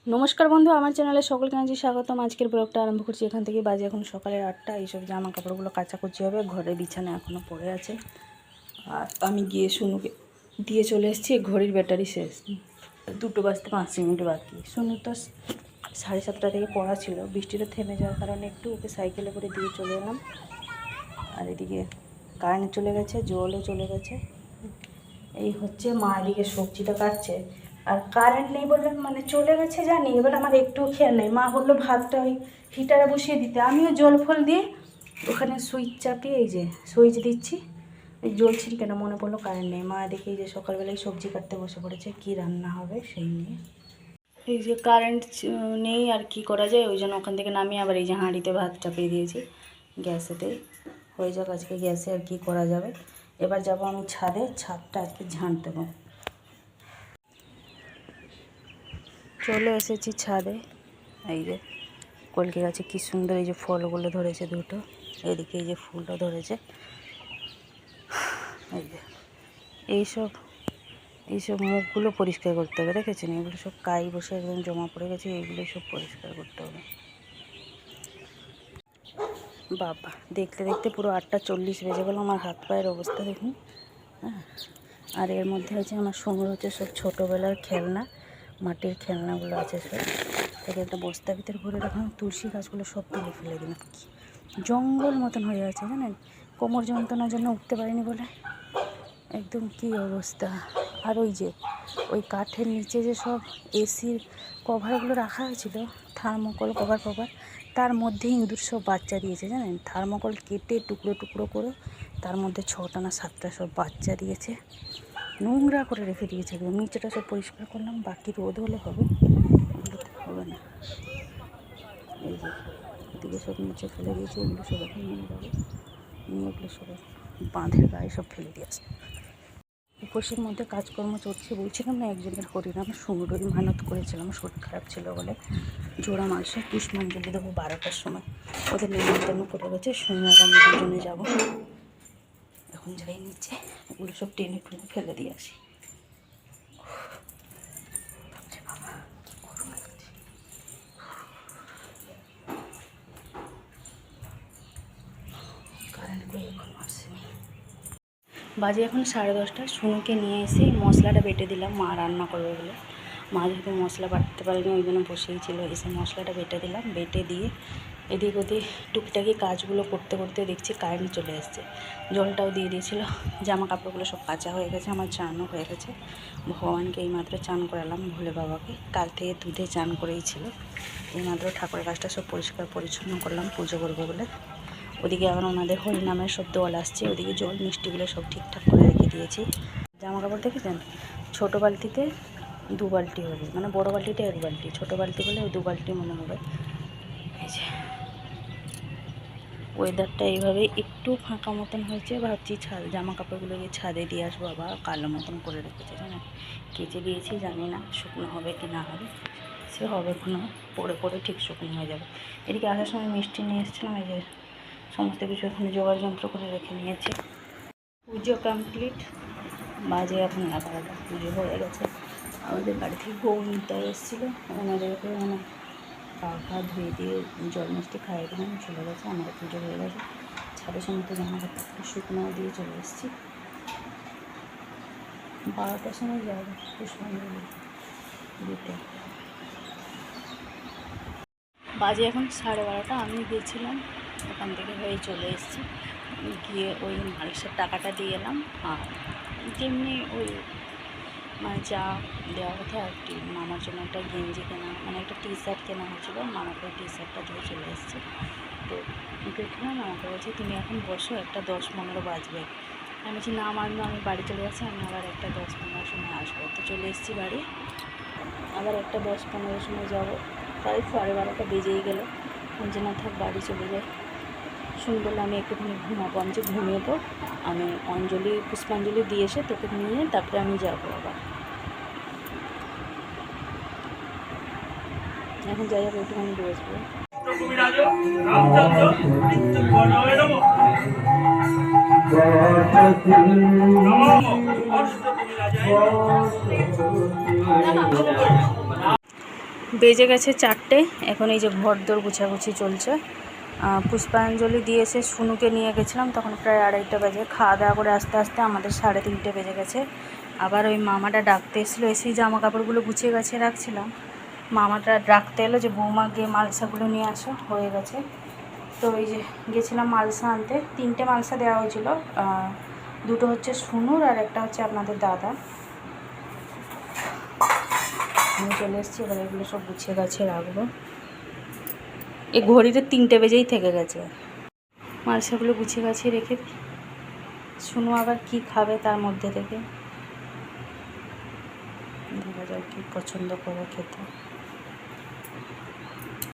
নমস্কার বন্ধু, আমার চ্যানেলে সকলকে জানাচ্ছি স্বাগতম। আজকের ব্লগটা আরম্ভ করছি এখান থেকে। বাজে এখন সকালের 8টা। এইসব জামা কাপড়গুলো কাচাকুচি হবে, ঘরের বিছানা এখনও পড়ে আছে। আর আমি গিয়ে শুনুকে দিয়ে চলে এসেছি। ঘড়ির ব্যাটারি শেষ, 2টো বাজতে 5 মিনিট বাকি। শুনু তো 7:30 থেকে পড়া ছিল, বৃষ্টিটা থেমে যাওয়ার কারণে একটু ওকে সাইকেলে করে দিয়ে চলে এলাম। আর এদিকে কারেন্ট চলে গেছে, জলও চলে গেছে। এই হচ্ছে মা এদিকে সবজিটা কাটছে। আর কারেন্ট নেই বলে মানে চলে গেছে জানি, এবার আমার একটু খেয়াল নেই। মা বললো ভাতটা ওই হিটারে বসিয়ে দিতে, আমিও জল ফল দিয়ে ওখানে সুইচ চাপিয়ে এই যে সুইচ দিচ্ছি, এই জ্বলছিল কেন মনে পড়লো কারেন্ট নেই। মা দেখে এই যে সকালবেলায় সবজি কাটতে বসে পড়েছে, কি রান্না হবে সেই নিয়ে। এই যে কারেন্ট নেই আর কি করা যায়, ওই জন্য ওখান থেকে নামিয়ে আবার এই যে হাঁড়িতে ভাত চাপিয়ে দিয়েছি গ্যাসেতেই। হয়ে যাক আজকে গ্যাসে, আর কি করা যাবে। এবার যাব আমি ছাদে, ছাদটা আজকে ঝাঁট দেবো। চলে এসেছি ছাদে। এই যে কলকে গাছে কি সুন্দর এই যে ফলগুলো ধরেছে দুটো, এদিকে এই যে ফুলও ধরেছে। এই যে এইসব মুখগুলো পরিষ্কার করতে হবে, দেখেছেন? এগুলো সব কাই বসে একদম জমা পড়ে গেছে, এইগুলো সব পরিষ্কার করতে হবে। বাবা, দেখতে দেখতে পুরো 8টা 40 বেজে গেল। আমার হাত পায়ের অবস্থা দেখুন। হ্যাঁ, আর এর মধ্যে হচ্ছে আমার সঙ্গে হচ্ছে সব ছোটোবেলার খেলনা, মাটির খেলনাগুলো আছে সব। তাকে একটা বস্তার ভিতরে ভরে রাখলাম। তুলসী গাছগুলো সব তুলে ফেলে দিলাম, জঙ্গল মতন হয়ে আছে জানেন। কোমর যন্ত্রণার জন্য উঠতে পারিনি বলে একদম কি অবস্থা। আর ওই যে ওই কাঠের নিচে যে সব এসির কভারগুলো রাখা হয়েছিল, থার্মোকল কভার, তার মধ্যে ইঁদুর সব বাচ্চা দিয়েছে জানেন। থার্মোকল কেটে টুকরো টুকরো করে তার মধ্যে 6টা না 7টা সব বাচ্চা দিয়েছে, নোংরা করে রেখে দিয়েছে একদম। নিচেটা সব পরিষ্কার করলাম, বাকি রোদ হলে হবে, এগুলোতে হবে না। এই যে এদিকে সব নিচে ফেলে দিয়েছে, এগুলো সব এখন নিয়ে যাবে, নিয়ে এগুলো সব বাঁধের গায়ে সব ফেলে দিয়ে আসবে। উপোসের মধ্যে কাজকর্ম চলছে, বলছিলাম না একজনের হরিনাম সুন্দরী মানত করেছিলাম, শরীর খারাপ ছিল বলে। জোড়া মাংস পুষ্পাঞ্জলি দেবো 12টার সময়, ওদের নিমন্ত্রণ করে গেছে। সোমবার আমি দুজনে যাবো। এখন যাই নিচে, এগুলো সব টেনে টুনে ফেলে দিয়ে আসি। বাজে এখন 10:30। শুনুকে নিয়ে এসে মশলাটা বেটে দিলাম, মা রান্না করবে বলে। মা যেহেতু মশলা বাটতে পারেনি ওই জন্য বসেই ছিল, এসে মশলাটা বেটে দিলাম। বেটে দিয়ে এদিক ওদিক টুকিটাকি কাজগুলো করতে করতে দেখছি কারেন্ট চলে এসছে। জলটাও দিয়ে দিয়েছিল, জামা কাপড়গুলো সব কাচা হয়ে গেছে, আমার চানও হয়ে গেছে। ভগবানকে এইমাত্র চান করালাম, ভোলে বাবাকে। কাল থেকে দুধে চান করেই ছিল। এইমাত্র ঠাকুরের কাজটা সব পরিষ্কার পরিচ্ছন্ন করলাম পুজো করবো বলে। ওদিকে আবার ওনাদের হরিনামের সব দল আসছে, ওদিকে জল মিষ্টিগুলো সব ঠিকঠাক করে রেখে দিয়েছি। জামা কাপড় দেখেছেন, ছোটো বালতিতে 2 বালতি হবে, মানে বড়ো বালতিতে 1 বালতি, ছোটো বালতি বলে 2 বালতি মনে হবে। এই যে ওয়েদারটা এইভাবে একটু ফাঁকা মতন হয়েছে, ভাবছি জামা কাপড়গুলোকে ছাদে দিয়ে আসবো। আবার কালো মতন করে রেখেছে জানেন, কেচে দিয়েছি, জানি না শুকনো হবে কি না হবে। সে হবে কোনো, পরে পরে ঠিক শুকনো হয়ে যাবে। এদিকে আসার সময় মিষ্টি নিয়ে এসেছিলাম, এই যে সমস্ত কিছু এখানে জোগাড় যন্ত্র করে রেখে নিয়েছি। পুজো কমপ্লিট, বাজে এখন 11টা, পুজো হয়ে গেছে। আমাদের বাড়ি থেকে গৌমিতা এসেছিলো, ওনাদেরকে মানে পা পা ধুয়ে দিয়ে জল মিষ্টি খাইয়ে দিলাম, চলে গেছে। আমাদের পুজো হয়ে গেছে। ছাদের সমস্ত জামা কাপড় শুকনো দিয়ে চলে এসেছি। 12টার সময় যাবো পুষ্পাঞ্জলি দিতে। বাজে এখন 12:30। আমি গিয়েছিলাম ওখান থেকে হয়ে চলে এসেছি, গিয়ে ওই মালিশের টাকাটা দিয়ে এলাম। আর যেমনি ওই মানে যা দেওয়া কথা আর কি, মামার জন্য একটা গেঞ্জি কেনা, মানে একটা টি-শার্ট কেনা হয়েছিলো, মামাকে ওই টি-শার্টটা দিয়ে চলে এসেছি। তো দেখলাম, আমাকে বলছে তুমি এখন বসো, একটা 10-15 বাজবে। আমি বলছি না আমি বাড়ি চলে যাচ্ছি, আমি আবার একটা 10-15 সময় আসবো। তো চলে এসেছি বাড়ি, আবার একটা 10-15 সময় যাবো। প্রায় 12:30 বেজেই গেল। যে না থাক, বাড়ি চলে যাই। শুন বলে আমি একটুখানি ঘুমাবো। আমি যে ঘুমিয়ে পড়, আমি পুষ্পাঞ্জলি দিয়ে এসে তোকে নিয়ে তারপরে আমি যাবো আবার। এখন যাই হোক একটুখানি বসবো। বেজে গেছে 4টে। এখন এই যে ঘরদোর গুছাগুছি চলছে। পুষ্পাঞ্জলি দিয়ে এসে শুনুকে নিয়ে গেছিলাম, তখন প্রায় 2:30 বাজে। খাওয়া দাওয়া করে আস্তে আস্তে আমাদের 3:30 বেজে গেছে। আবার ওই মামাটা ডাকতে এসেছিলো, এসেই জামা কাপড়গুলো গুছিয়ে গাছিয়ে রাখছিলাম। মামাটা ডাকতে এলো যে বৌমা গিয়ে মালসাগুলো নিয়ে আসো, হয়ে গেছে। তো এই যে গেছিলাম মালসা আনতে। 3টে মালসা দেওয়া হয়েছিল, 2টো হচ্ছে শুনুর আর একটা হচ্ছে আপনাদের দাদা। আমি চলে এসেছি, এবার এগুলো সব গুছিয়ে গাছিয়ে রাখবো। এই ঘড়িতে 3টে বেজেই থেকে গেছে। মালসাগুলো গুছিয়ে গাছিয়ে রেখে দিই। শুনু আবার কি খাবে তার মধ্যে থেকে, দেখা যাক কী পছন্দ করে খেতে।